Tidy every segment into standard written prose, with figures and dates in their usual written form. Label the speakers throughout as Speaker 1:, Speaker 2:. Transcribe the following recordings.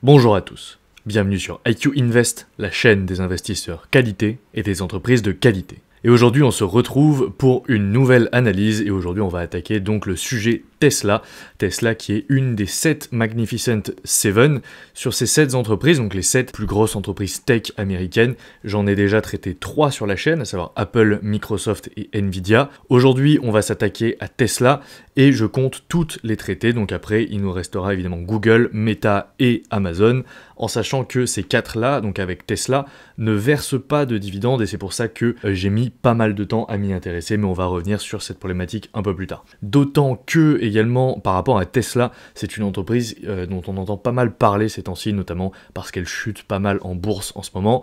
Speaker 1: Bonjour à tous, bienvenue sur IQ Invest, la chaîne des investisseurs qualité et des entreprises de qualité. Et aujourd'hui on se retrouve pour une nouvelle analyse et aujourd'hui on va attaquer donc le sujet Tesla. Tesla qui est une des 7 Magnificent 7. Sur ces 7 entreprises, donc les 7 plus grosses entreprises tech américaines, j'en ai déjà traité 3 sur la chaîne, à savoir Apple, Microsoft et Nvidia. Aujourd'hui on va s'attaquer à Tesla et je compte toutes les traiter, donc après il nous restera évidemment Google, Meta et Amazon, en sachant que ces 4 là, donc avec Tesla, ne versent pas de dividendes et c'est pour ça que j'ai mis pas mal de temps à m'y intéresser, mais on va revenir sur cette problématique un peu plus tard. D'autant que également par rapport à Tesla, c'est une entreprise dont on entend pas mal parler ces temps-ci, notamment parce qu'elle chute pas mal en bourse en ce moment,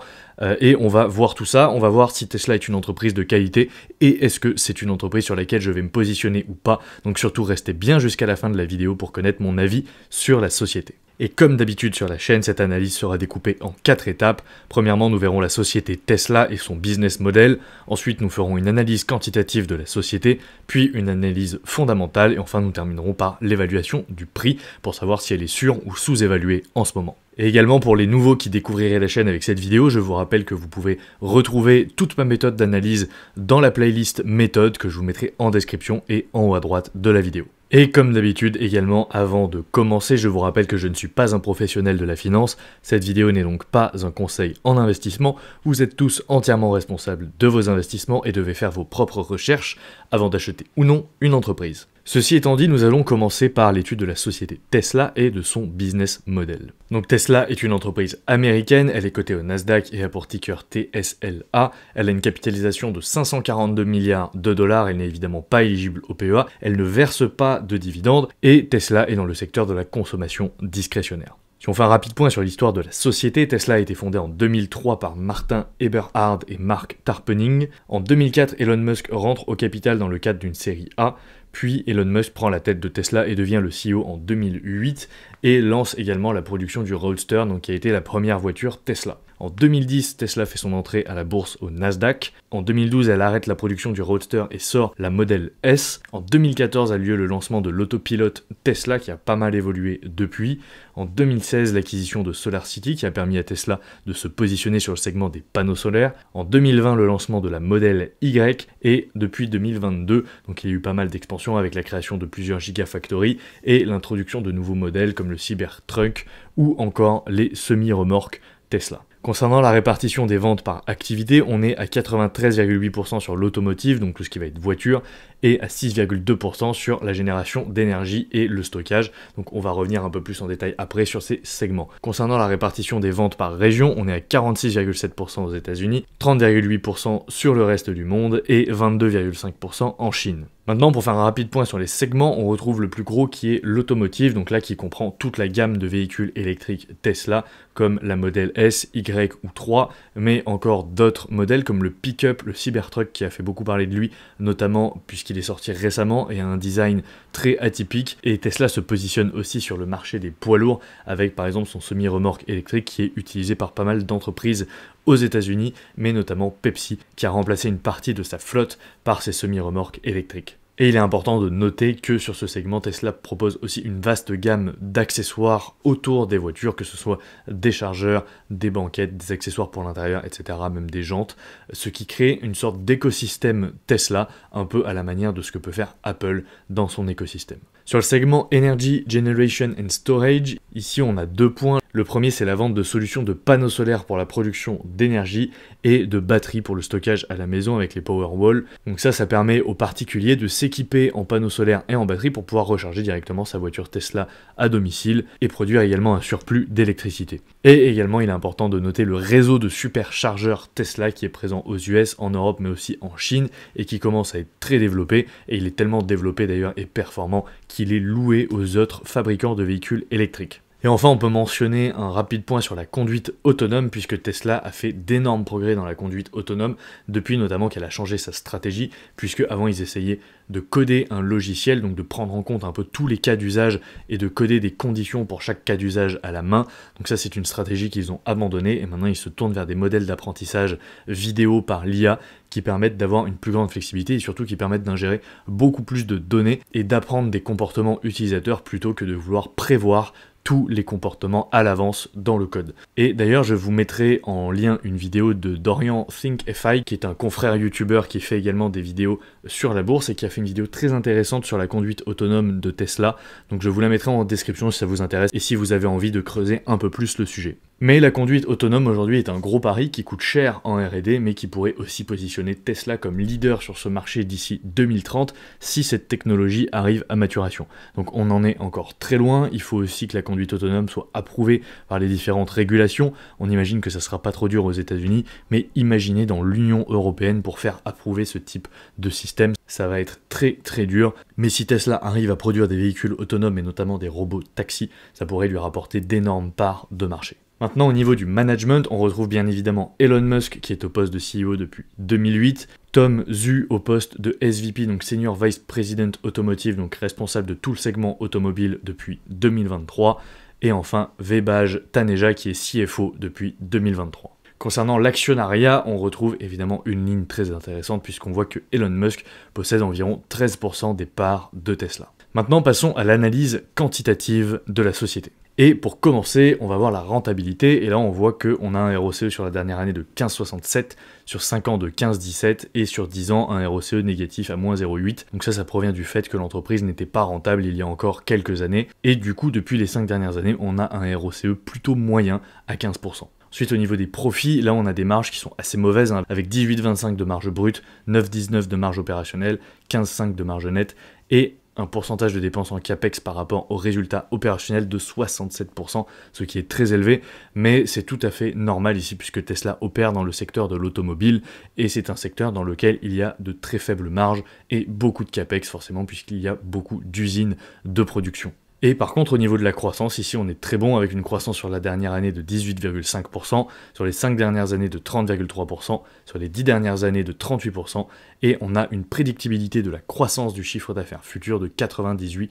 Speaker 1: et on va voir tout ça, on va voir si Tesla est une entreprise de qualité et est-ce que c'est une entreprise sur laquelle je vais me positionner ou pas, donc surtout restez bien jusqu'à la fin de la vidéo pour connaître mon avis sur la société. Et comme d'habitude sur la chaîne, cette analyse sera découpée en 4 étapes. Premièrement, nous verrons la société Tesla et son business model. Ensuite, nous ferons une analyse quantitative de la société, puis une analyse fondamentale. Et enfin, nous terminerons par l'évaluation du prix pour savoir si elle est sur- ou sous-évaluée en ce moment. Et également pour les nouveaux qui découvriraient la chaîne avec cette vidéo, je vous rappelle que vous pouvez retrouver toute ma méthode d'analyse dans la playlist méthode que je vous mettrai en description et en haut à droite de la vidéo. Et comme d'habitude également, avant de commencer, je vous rappelle que je ne suis pas un professionnel de la finance, cette vidéo n'est donc pas un conseil en investissement, vous êtes tous entièrement responsables de vos investissements et devez faire vos propres recherches avant d'acheter ou non une entreprise. Ceci étant dit, nous allons commencer par l'étude de la société Tesla et de son business model. Donc Tesla est une entreprise américaine, elle est cotée au Nasdaq et a pour ticker TSLA, elle a une capitalisation de 542 milliards de dollars, elle n'est évidemment pas éligible au PEA, elle ne verse pas de dividendes et Tesla est dans le secteur de la consommation discrétionnaire. Si on fait un rapide point sur l'histoire de la société, Tesla a été fondée en 2003 par Martin Eberhard et Mark Tarpenning. En 2004, Elon Musk rentre au capital dans le cadre d'une série A, puis Elon Musk prend la tête de Tesla et devient le CEO en 2008 et lance également la production du Roadster, donc qui a été la première voiture Tesla. En 2010, Tesla fait son entrée à la bourse au Nasdaq. En 2012, elle arrête la production du Roadster et sort la Model S. En 2014 a lieu le lancement de l'autopilote Tesla qui a pas mal évolué depuis. En 2016, l'acquisition de SolarCity qui a permis à Tesla de se positionner sur le segment des panneaux solaires. En 2020, le lancement de la Model Y et depuis 2022, donc il y a eu pas mal d'expansions avec la création de plusieurs gigafactories et l'introduction de nouveaux modèles comme le Cybertruck ou encore les semi-remorques Tesla. Concernant la répartition des ventes par activité, on est à 93,8% sur l'automotive, donc tout ce qui va être voiture, et à 6,2% sur la génération d'énergie et le stockage. Donc on va revenir un peu plus en détail après sur ces segments. Concernant la répartition des ventes par région, on est à 46,7% aux États-Unis, 30,8% sur le reste du monde et 22,5% en Chine. Maintenant, pour faire un rapide point sur les segments, on retrouve le plus gros qui est l'automotive, donc là qui comprend toute la gamme de véhicules électriques Tesla, comme la Model S, Y ou 3, mais encore d'autres modèles comme le pick-up, le Cybertruck qui a fait beaucoup parler de lui, notamment puisqu'il est sorti récemment et a un design très atypique, et Tesla se positionne aussi sur le marché des poids lourds, avec par exemple son semi-remorque électrique qui est utilisé par pas mal d'entreprises aux États-Unis, mais notamment Pepsi, qui a remplacé une partie de sa flotte par ses semi-remorques électriques. Et il est important de noter que sur ce segment, Tesla propose aussi une vaste gamme d'accessoires autour des voitures, que ce soit des chargeurs, des banquettes, des accessoires pour l'intérieur, etc., même des jantes, ce qui crée une sorte d'écosystème Tesla, un peu à la manière de ce que peut faire Apple dans son écosystème. Sur le segment Energy Generation and Storage, ici on a 2 points. Le premier, c'est la vente de solutions de panneaux solaires pour la production d'énergie et de batteries pour le stockage à la maison avec les Powerwall. Donc ça permet aux particuliers de s'équiper en panneaux solaires et en batterie pour pouvoir recharger directement sa voiture Tesla à domicile et produire également un surplus d'électricité. Et également, il est important de noter le réseau de superchargeurs Tesla qui est présent aux US, en Europe, mais aussi en Chine et qui commence à être très développé. Et il est tellement développé d'ailleurs et performant qu'il est loué aux autres fabricants de véhicules électriques. Et enfin, on peut mentionner un rapide point sur la conduite autonome, puisque Tesla a fait d'énormes progrès dans la conduite autonome, depuis notamment qu'elle a changé sa stratégie, puisque avant ils essayaient de coder un logiciel, donc de prendre en compte un peu tous les cas d'usage et de coder des conditions pour chaque cas d'usage à la main. Donc ça, c'est une stratégie qu'ils ont abandonnée, et maintenant ils se tournent vers des modèles d'apprentissage vidéo par l'IA qui permettent d'avoir une plus grande flexibilité et surtout qui permettent d'ingérer beaucoup plus de données et d'apprendre des comportements utilisateurs plutôt que de vouloir prévoir tous les comportements à l'avance dans le code. Et d'ailleurs, je vous mettrai en lien une vidéo de Dorian ThinkFI, qui est un confrère youtubeur qui fait également des vidéos sur la bourse et qui a fait une vidéo très intéressante sur la conduite autonome de Tesla. Donc je vous la mettrai en description si ça vous intéresse et si vous avez envie de creuser un peu plus le sujet. Mais la conduite autonome aujourd'hui est un gros pari qui coûte cher en R&D, mais qui pourrait aussi positionner Tesla comme leader sur ce marché d'ici 2030 si cette technologie arrive à maturation. Donc on en est encore très loin, il faut aussi que la conduite autonome soit approuvée par les différentes régulations. On imagine que ça sera pas trop dur aux États-Unis, mais imaginez dans l'Union européenne pour faire approuver ce type de système, ça va être très très dur. Mais si Tesla arrive à produire des véhicules autonomes et notamment des robots taxis, ça pourrait lui rapporter d'énormes parts de marché. Maintenant, au niveau du management, on retrouve bien évidemment Elon Musk qui est au poste de CEO depuis 2008, Tom Zhu au poste de SVP, donc Senior Vice President Automotive, donc responsable de tout le segment automobile depuis 2023, et enfin Vaibhav Taneja qui est CFO depuis 2023. Concernant l'actionnariat, on retrouve évidemment une ligne très intéressante puisqu'on voit que Elon Musk possède environ 13% des parts de Tesla. Maintenant, passons à l'analyse quantitative de la société. Et pour commencer, on va voir la rentabilité, et là on voit qu'on a un ROCE sur la dernière année de 15,67, sur 5 ans de 15,17, et sur 10 ans un ROCE négatif à moins 0,8. Donc ça provient du fait que l'entreprise n'était pas rentable il y a encore quelques années, et du coup depuis les 5 dernières années, on a un ROCE plutôt moyen à 15%. Ensuite, au niveau des profits, là on a des marges qui sont assez mauvaises, hein, avec 18,25 de marge brute, 9,19 de marge opérationnelle, 15,5 de marge nette, et un pourcentage de dépenses en capex par rapport au résultat opérationnel de 67%, ce qui est très élevé, mais c'est tout à fait normal ici puisque Tesla opère dans le secteur de l'automobile et c'est un secteur dans lequel il y a de très faibles marges et beaucoup de capex forcément puisqu'il y a beaucoup d'usines de production. Et par contre, au niveau de la croissance, ici on est très bon avec une croissance sur la dernière année de 18,5%, sur les 5 dernières années de 30,3%, sur les 10 dernières années de 38%, et on a une prédictibilité de la croissance du chiffre d'affaires futur de 98%.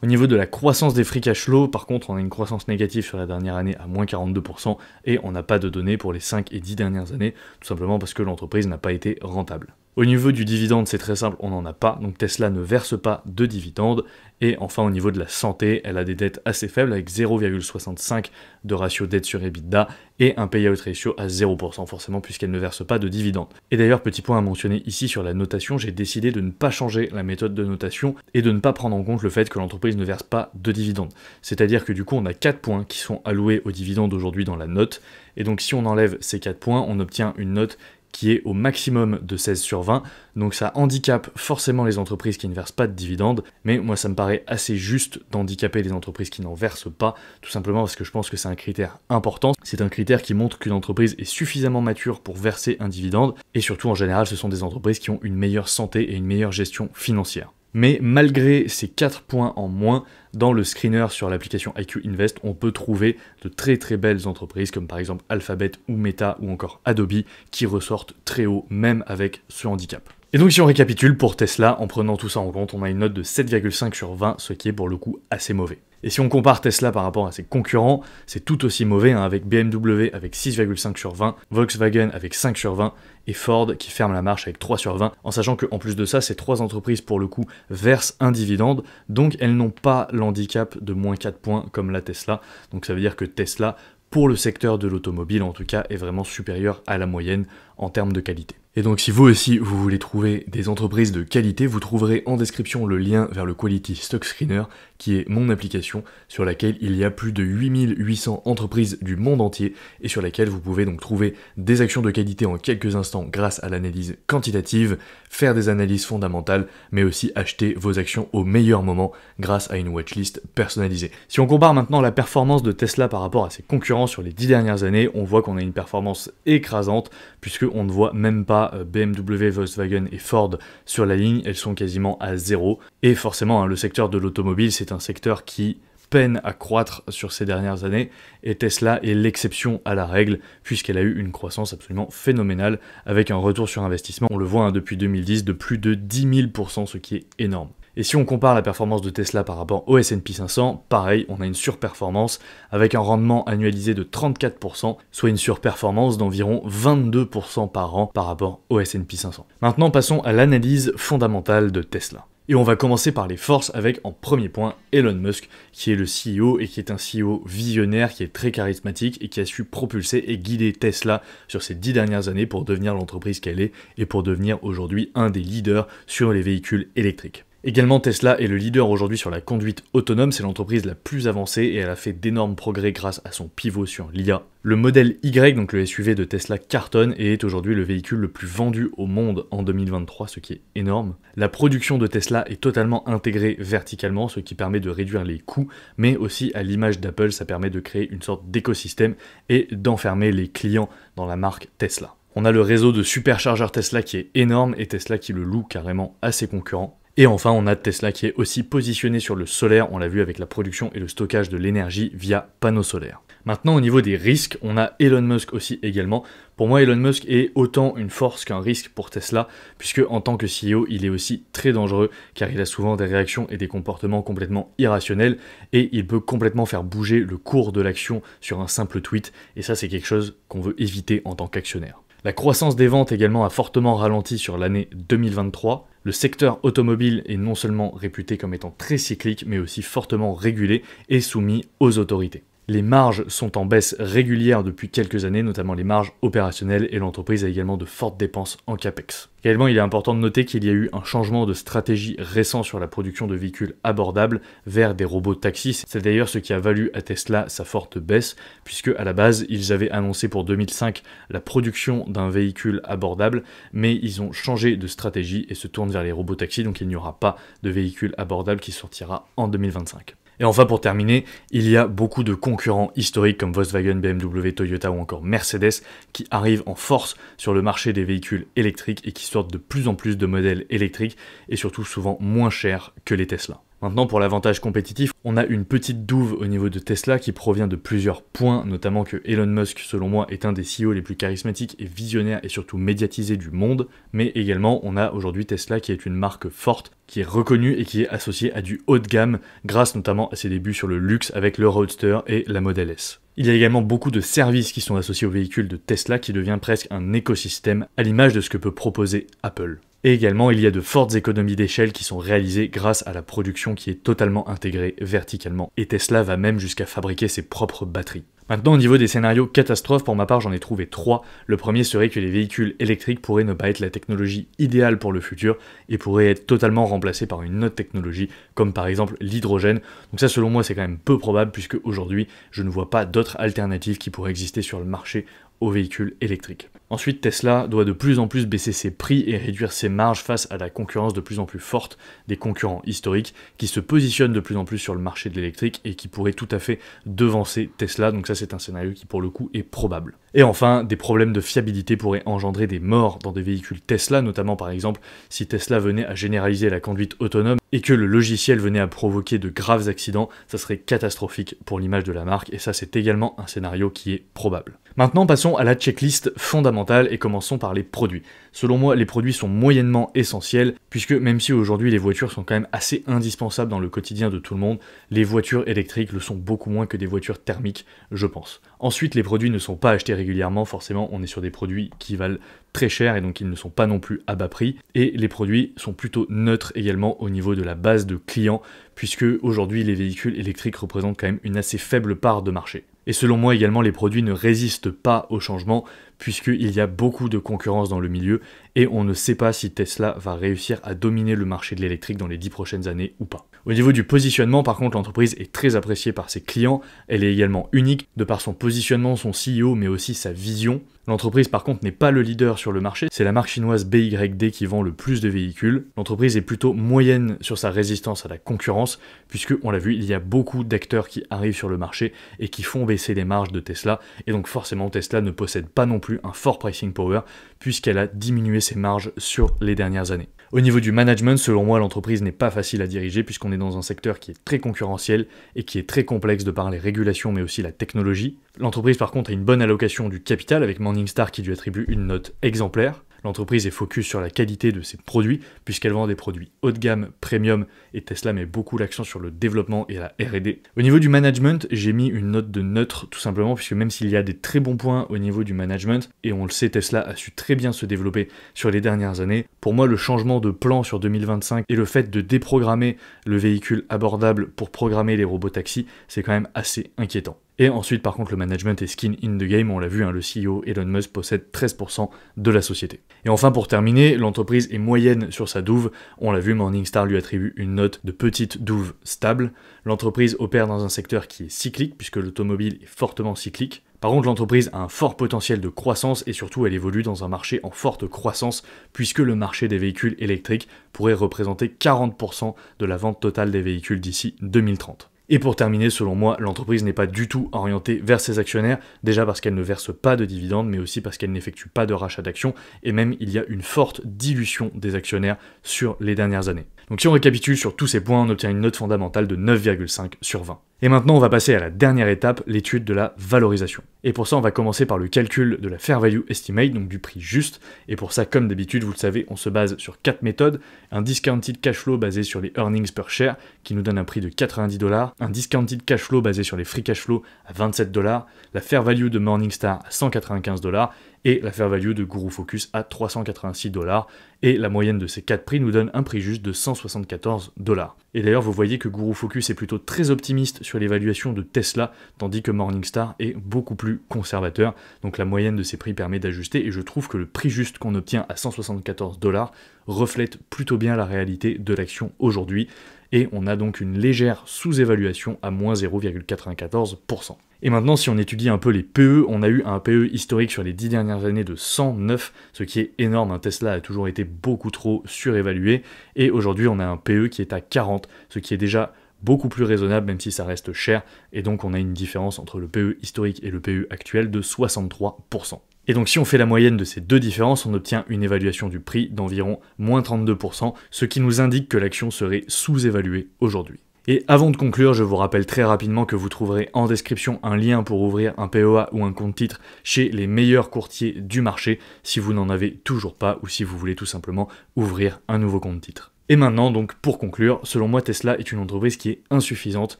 Speaker 1: Au niveau de la croissance des free cash flow, par contre, on a une croissance négative sur la dernière année à moins 42%, et on n'a pas de données pour les 5 et 10 dernières années, tout simplement parce que l'entreprise n'a pas été rentable. Au niveau du dividende, c'est très simple, on n'en a pas, donc Tesla ne verse pas de dividende. Et enfin, au niveau de la santé, elle a des dettes assez faibles, avec 0,65 de ratio dette sur EBITDA, et un payout ratio à 0%, forcément, puisqu'elle ne verse pas de dividende. Et d'ailleurs, petit point à mentionner ici sur la notation, j'ai décidé de ne pas changer la méthode de notation, et de ne pas prendre en compte le fait que l'entreprise ne verse pas de dividende. C'est-à-dire que du coup, on a 4 points qui sont alloués au dividende aujourd'hui dans la note, et donc si on enlève ces 4 points, on obtient une note qui est au maximum de 16 sur 20, donc ça handicape forcément les entreprises qui ne versent pas de dividendes, mais moi ça me paraît assez juste d'handicaper les entreprises qui n'en versent pas, tout simplement parce que je pense que c'est un critère important, c'est un critère qui montre qu'une entreprise est suffisamment mature pour verser un dividende, et surtout en général ce sont des entreprises qui ont une meilleure santé et une meilleure gestion financière. Mais malgré ces 4 points en moins, dans le screener sur l'application IQ Invest, on peut trouver de très très belles entreprises comme par exemple Alphabet ou Meta ou encore Adobe qui ressortent très haut même avec ce handicap. Et donc si on récapitule pour Tesla, en prenant tout ça en compte, on a une note de 7,5 sur 20, ce qui est pour le coup assez mauvais. Et si on compare Tesla par rapport à ses concurrents, c'est tout aussi mauvais, hein, avec BMW avec 6,5 sur 20, Volkswagen avec 5 sur 20, et Ford qui ferme la marche avec 3 sur 20, en sachant qu'en plus de ça, ces 3 entreprises pour le coup versent un dividende, donc elles n'ont pas l'handicap de moins 4 points comme la Tesla, donc ça veut dire que Tesla, pour le secteur de l'automobile en tout cas, est vraiment supérieur à la moyenne en termes de qualité. Et donc si vous aussi vous voulez trouver des entreprises de qualité, vous trouverez en description le lien vers le Quality Stock Screener, qui est mon application sur laquelle il y a plus de 8800 entreprises du monde entier et sur laquelle vous pouvez donc trouver des actions de qualité en quelques instants grâce à l'analyse quantitative, faire des analyses fondamentales, mais aussi acheter vos actions au meilleur moment grâce à une watchlist personnalisée. Si on compare maintenant la performance de Tesla par rapport à ses concurrents sur les 10 dernières années, on voit qu'on a une performance écrasante puisqu'on ne voit même pas BMW, Volkswagen et Ford sur la ligne, elles sont quasiment à 0. Et forcément, hein, le secteur de l'automobile, c'est un secteur qui peine à croître sur ces dernières années, et Tesla est l'exception à la règle, puisqu'elle a eu une croissance absolument phénoménale, avec un retour sur investissement, on le voit hein, depuis 2010, de plus de 10 000%, ce qui est énorme. Et si on compare la performance de Tesla par rapport au S&P 500, pareil, on a une surperformance avec un rendement annualisé de 34%, soit une surperformance d'environ 22% par an par rapport au S&P 500. Maintenant, passons à l'analyse fondamentale de Tesla. Et on va commencer par les forces avec, en premier point, Elon Musk, qui est le CEO et qui est un CEO visionnaire, qui est très charismatique et qui a su propulser et guider Tesla sur ces 10 dernières années pour devenir l'entreprise qu'elle est et pour devenir aujourd'hui un des leaders sur les véhicules électriques. Également, Tesla est le leader aujourd'hui sur la conduite autonome, c'est l'entreprise la plus avancée et elle a fait d'énormes progrès grâce à son pivot sur l'IA. Le modèle Y, donc le SUV de Tesla, cartonne et est aujourd'hui le véhicule le plus vendu au monde en 2023, ce qui est énorme. La production de Tesla est totalement intégrée verticalement, ce qui permet de réduire les coûts, mais aussi à l'image d'Apple, ça permet de créer une sorte d'écosystème et d'enfermer les clients dans la marque Tesla. On a le réseau de superchargeurs Tesla qui est énorme et Tesla qui le loue carrément à ses concurrents. Et enfin, on a Tesla qui est aussi positionné sur le solaire, on l'a vu avec la production et le stockage de l'énergie via panneaux solaires. Maintenant, au niveau des risques, on a Elon Musk aussi également. Pour moi, Elon Musk est autant une force qu'un risque pour Tesla, puisque en tant que CEO, il est aussi très dangereux, car il a souvent des réactions et des comportements complètement irrationnels, et il peut complètement faire bouger le cours de l'action sur un simple tweet, et ça c'est quelque chose qu'on veut éviter en tant qu'actionnaire. La croissance des ventes également a fortement ralenti sur l'année 2023. Le secteur automobile est non seulement réputé comme étant très cyclique, mais aussi fortement régulé et soumis aux autorités. Les marges sont en baisse régulière depuis quelques années, notamment les marges opérationnelles, et l'entreprise a également de fortes dépenses en capex. Également, il est important de noter qu'il y a eu un changement de stratégie récent sur la production de véhicules abordables vers des robots taxis. C'est d'ailleurs ce qui a valu à Tesla sa forte baisse, puisque à la base, ils avaient annoncé pour 2005 la production d'un véhicule abordable, mais ils ont changé de stratégie et se tournent vers les robots taxis, donc il n'y aura pas de véhicule abordable qui sortira en 2025. Et enfin, pour terminer, il y a beaucoup de concurrents historiques comme Volkswagen, BMW, Toyota ou encore Mercedes qui arrivent en force sur le marché des véhicules électriques et qui sortent de plus en plus de modèles électriques et surtout souvent moins chers que les Tesla. Maintenant, pour l'avantage compétitif, on a une petite douve au niveau de Tesla qui provient de plusieurs points, notamment que Elon Musk, selon moi, est un des CEO les plus charismatiques et visionnaires et surtout médiatisés du monde, mais également on a aujourd'hui Tesla qui est une marque forte, qui est reconnue et qui est associée à du haut de gamme, grâce notamment à ses débuts sur le luxe avec le Roadster et la Model S. Il y a également beaucoup de services qui sont associés aux véhicules de Tesla qui devient presque un écosystème à l'image de ce que peut proposer Apple. Et également, il y a de fortes économies d'échelle qui sont réalisées grâce à la production qui est totalement intégrée verticalement. Et Tesla va même jusqu'à fabriquer ses propres batteries. Maintenant, au niveau des scénarios catastrophes, pour ma part, j'en ai trouvé 3. Le premier serait que les véhicules électriques pourraient ne pas être la technologie idéale pour le futur et pourraient être totalement remplacés par une autre technologie, comme par exemple l'hydrogène. Donc ça, selon moi, c'est quand même peu probable puisque aujourd'hui, je ne vois pas d'autres alternatives qui pourraient exister sur le marché aux véhicules électriques. Ensuite, Tesla doit de plus en plus baisser ses prix et réduire ses marges face à la concurrence de plus en plus forte des concurrents historiques qui se positionnent de plus en plus sur le marché de l'électrique et qui pourraient tout à fait devancer Tesla. Donc ça, c'est un scénario qui pour le coup est probable. Et enfin, des problèmes de fiabilité pourraient engendrer des morts dans des véhicules Tesla, notamment par exemple si Tesla venait à généraliser la conduite autonome et que le logiciel venait à provoquer de graves accidents, ça serait catastrophique pour l'image de la marque et ça c'est également un scénario qui est probable. Maintenant passons à la checklist fondamentale et commençons par les produits. Selon moi, les produits sont moyennement essentiels puisque même si aujourd'hui les voitures sont quand même assez indispensables dans le quotidien de tout le monde, les voitures électriques le sont beaucoup moins que des voitures thermiques, je pense. Ensuite, les produits ne sont pas achetés régulièrement, forcément on est sur des produits qui valent très cher et donc ils ne sont pas non plus à bas prix. Et les produits sont plutôt neutres également au niveau de la base de clients puisque aujourd'hui les véhicules électriques représentent quand même une assez faible part de marché. Et selon moi également, les produits ne résistent pas au changement puisqu'il y a beaucoup de concurrence dans le milieu et on ne sait pas si Tesla va réussir à dominer le marché de l'électrique dans les 10 prochaines années ou pas. Au niveau du positionnement, par contre, l'entreprise est très appréciée par ses clients, elle est également unique de par son positionnement, son CEO, mais aussi sa vision. L'entreprise par contre n'est pas le leader sur le marché, c'est la marque chinoise BYD qui vend le plus de véhicules. L'entreprise est plutôt moyenne sur sa résistance à la concurrence, puisque on l'a vu, il y a beaucoup d'acteurs qui arrivent sur le marché et qui font baisser les marges de Tesla, et donc forcément Tesla ne possède pas non plus un fort pricing power, puisqu'elle a diminué ses marges sur les dernières années. Au niveau du management, selon moi, l'entreprise n'est pas facile à diriger puisqu'on est dans un secteur qui est très concurrentiel et qui est très complexe de par les régulations mais aussi la technologie. L'entreprise par contre a une bonne allocation du capital avec Morningstar qui lui attribue une note exemplaire. L'entreprise est focus sur la qualité de ses produits, puisqu'elle vend des produits haut de gamme, premium, et Tesla met beaucoup l'accent sur le développement et la R&D. Au niveau du management, j'ai mis une note de neutre, tout simplement, puisque même s'il y a des très bons points au niveau du management, et on le sait, Tesla a su très bien se développer sur les dernières années, pour moi, le changement de plan sur 2025 et le fait de déprogrammer le véhicule abordable pour programmer les robotaxis, c'est quand même assez inquiétant. Et ensuite, par contre, le management est skin in the game, on l'a vu, le CEO Elon Musk possède 13% de la société. Et enfin, pour terminer, l'entreprise est moyenne sur sa douve, on l'a vu, Morningstar lui attribue une note de petite douve stable. L'entreprise opère dans un secteur qui est cyclique, puisque l'automobile est fortement cyclique. Par contre, l'entreprise a un fort potentiel de croissance et surtout elle évolue dans un marché en forte croissance puisque le marché des véhicules électriques pourrait représenter 40% de la vente totale des véhicules d'ici 2030. Et pour terminer, selon moi, l'entreprise n'est pas du tout orientée vers ses actionnaires, déjà parce qu'elle ne verse pas de dividendes, mais aussi parce qu'elle n'effectue pas de rachat d'actions, et même il y a une forte dilution des actionnaires sur les dernières années. Donc si on récapitule sur tous ces points, on obtient une note fondamentale de 9,5 sur 20. Et maintenant, on va passer à la dernière étape, l'étude de la valorisation. Et pour ça, on va commencer par le calcul de la Fair Value Estimate, donc du prix juste. Et pour ça, comme d'habitude, vous le savez, on se base sur 4 méthodes. Un discounted cash flow basé sur les earnings per share, qui nous donne un prix de 90$. Un discounted cash flow basé sur les free cash flow à 27$. La Fair Value de Morningstar à 195$. Et la Fair Value de Guru Focus à 386$. Et la moyenne de ces 4 prix nous donne un prix juste de 174$. Et d'ailleurs, vous voyez que Guru Focus est plutôt très optimiste sur l'évaluation de Tesla, tandis que Morningstar est beaucoup plus conservateur. Donc la moyenne de ces prix permet d'ajuster, et je trouve que le prix juste qu'on obtient à 174$ reflète plutôt bien la réalité de l'action aujourd'hui. Et on a donc une légère sous-évaluation à moins 0,94%. Et maintenant, si on étudie un peu les PE, on a eu un PE historique sur les 10 dernières années de 109, ce qui est énorme. Tesla a toujours été beaucoup trop surévalué, et aujourd'hui on a un PE qui est à 40, ce qui est déjà beaucoup plus raisonnable, même si ça reste cher, et donc on a une différence entre le PE historique et le PE actuel de 63%. Et donc si on fait la moyenne de ces deux différences, on obtient une évaluation du prix d'environ moins 32%, ce qui nous indique que l'action serait sous-évaluée aujourd'hui. Et avant de conclure, je vous rappelle très rapidement que vous trouverez en description un lien pour ouvrir un PEA ou un compte titre chez les meilleurs courtiers du marché si vous n'en avez toujours pas ou si vous voulez tout simplement ouvrir un nouveau compte titre. Et maintenant, donc, pour conclure, selon moi, Tesla est une entreprise qui est insuffisante.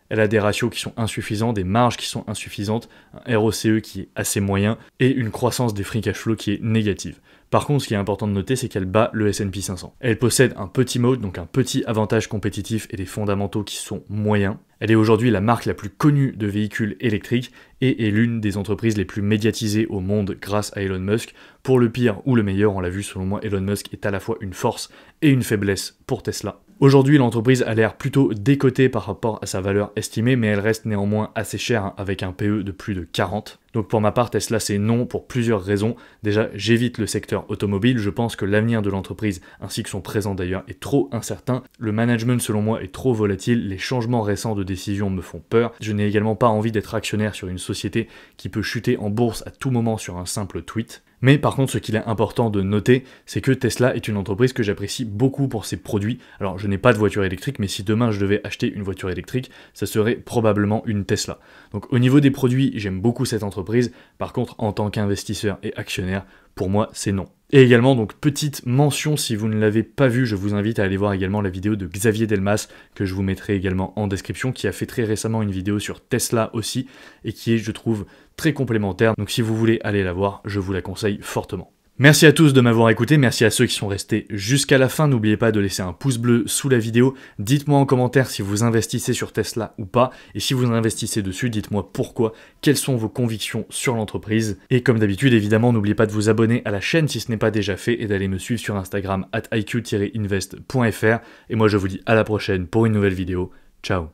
Speaker 1: Elle a des ratios qui sont insuffisants, des marges qui sont insuffisantes, un ROCE qui est assez moyen et une croissance des free cash flow qui est négative. Par contre, ce qui est important de noter, c'est qu'elle bat le S&P 500. Elle possède un petit moat, donc un petit avantage compétitif et des fondamentaux qui sont moyens. Elle est aujourd'hui la marque la plus connue de véhicules électriques et est l'une des entreprises les plus médiatisées au monde grâce à Elon Musk. Pour le pire ou le meilleur, on l'a vu, selon moi, Elon Musk est à la fois une force et une faiblesse pour Tesla. Aujourd'hui, l'entreprise a l'air plutôt décotée par rapport à sa valeur estimée, mais elle reste néanmoins assez chère, avec un PE de plus de 40. Donc pour ma part, Tesla c'est non pour plusieurs raisons. Déjà, j'évite le secteur automobile, je pense que l'avenir de l'entreprise, ainsi que son présent d'ailleurs, est trop incertain. Le management selon moi est trop volatile, les changements récents de décision me font peur. Je n'ai également pas envie d'être actionnaire sur une société qui peut chuter en bourse à tout moment sur un simple tweet. Mais par contre, ce qu'il est important de noter, c'est que Tesla est une entreprise que j'apprécie beaucoup pour ses produits. Alors, je n'ai pas de voiture électrique, mais si demain je devais acheter une voiture électrique, ça serait probablement une Tesla. Donc au niveau des produits, j'aime beaucoup cette entreprise. Par contre, en tant qu'investisseur et actionnaire, pour moi, c'est non. Et également, donc petite mention, si vous ne l'avez pas vu, je vous invite à aller voir également la vidéo de Xavier Delmas, que je vous mettrai également en description, qui a fait très récemment une vidéo sur Tesla aussi, et qui est, je trouve, très complémentaire. Donc si vous voulez aller la voir, je vous la conseille fortement. Merci à tous de m'avoir écouté, merci à ceux qui sont restés jusqu'à la fin, n'oubliez pas de laisser un pouce bleu sous la vidéo, dites-moi en commentaire si vous investissez sur Tesla ou pas, et si vous investissez dessus, dites-moi pourquoi, quelles sont vos convictions sur l'entreprise, et comme d'habitude, évidemment, n'oubliez pas de vous abonner à la chaîne si ce n'est pas déjà fait, et d'aller me suivre sur Instagram @iq-invest.fr, et moi je vous dis à la prochaine pour une nouvelle vidéo, ciao.